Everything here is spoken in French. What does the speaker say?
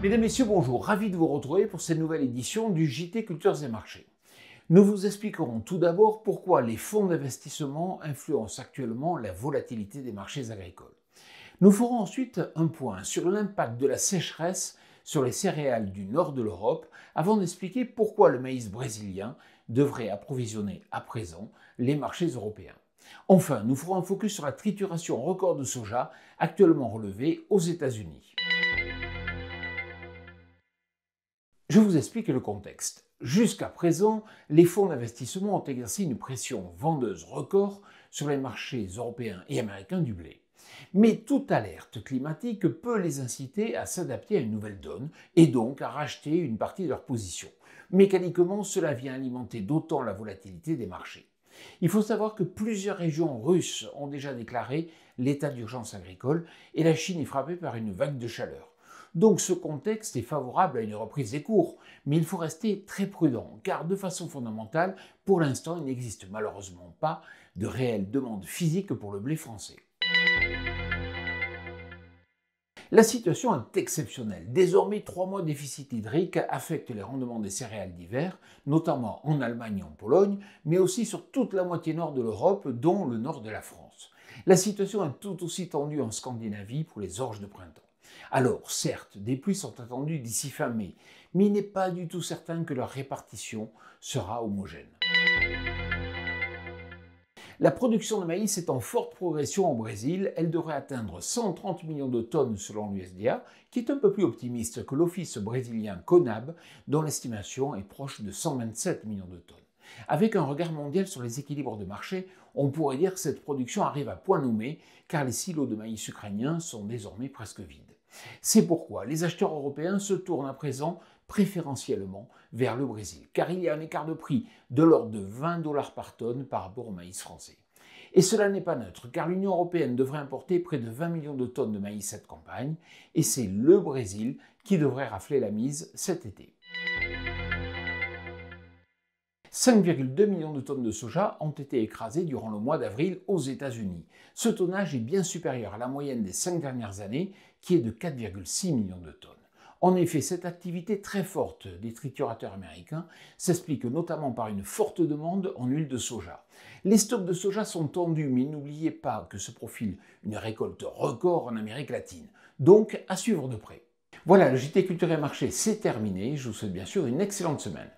Mesdames, Messieurs, bonjour, ravi de vous retrouver pour cette nouvelle édition du JT Cultures et Marchés. Nous vous expliquerons tout d'abord pourquoi les fonds d'investissement influencent actuellement la volatilité des marchés agricoles. Nous ferons ensuite un point sur l'impact de la sécheresse sur les céréales du nord de l'Europe avant d'expliquer pourquoi le maïs brésilien devrait approvisionner à présent les marchés européens. Enfin, nous ferons un focus sur la trituration record de soja actuellement relevée aux États-Unis. Je vous explique le contexte. Jusqu'à présent, les fonds d'investissement ont exercé une pression vendeuse record sur les marchés européens et américains du blé. Mais toute alerte climatique peut les inciter à s'adapter à une nouvelle donne et donc à racheter une partie de leur position. Mécaniquement, cela vient alimenter d'autant la volatilité des marchés. Il faut savoir que plusieurs régions russes ont déjà déclaré l'état d'urgence agricole et la Chine est frappée par une vague de chaleur. Donc ce contexte est favorable à une reprise des cours, mais il faut rester très prudent, car de façon fondamentale, pour l'instant, il n'existe malheureusement pas de réelle demande physique pour le blé français. La situation est exceptionnelle. Désormais, 3 mois de déficit hydrique affectent les rendements des céréales d'hiver, notamment en Allemagne et en Pologne, mais aussi sur toute la moitié nord de l'Europe, dont le nord de la France. La situation est tout aussi tendue en Scandinavie pour les orges de printemps. Alors, certes, des pluies sont attendues d'ici fin mai, mais il n'est pas du tout certain que leur répartition sera homogène. La production de maïs est en forte progression au Brésil. Elle devrait atteindre 130 millions de tonnes selon l'USDA, qui est un peu plus optimiste que l'office brésilien CONAB, dont l'estimation est proche de 127 millions de tonnes. Avec un regard mondial sur les équilibres de marché, on pourrait dire que cette production arrive à point nommé, car les silos de maïs ukrainiens sont désormais presque vides. C'est pourquoi les acheteurs européens se tournent à présent préférentiellement vers le Brésil, car il y a un écart de prix de l'ordre de 20 $ par tonne par rapport au maïs français. Et cela n'est pas neutre, car l'Union européenne devrait importer près de 20 millions de tonnes de maïs cette campagne, et c'est le Brésil qui devrait rafler la mise cet été. 5,2 millions de tonnes de soja ont été écrasées durant le mois d'avril aux États-Unis. Ce tonnage est bien supérieur à la moyenne des 5 dernières années, qui est de 4,6 millions de tonnes. En effet, cette activité très forte des triturateurs américains s'explique notamment par une forte demande en huile de soja. Les stocks de soja sont tendus, mais n'oubliez pas que se profile une récolte record en Amérique latine. Donc, à suivre de près. Voilà, le JT Culture et Marché, c'est terminé. Je vous souhaite bien sûr une excellente semaine.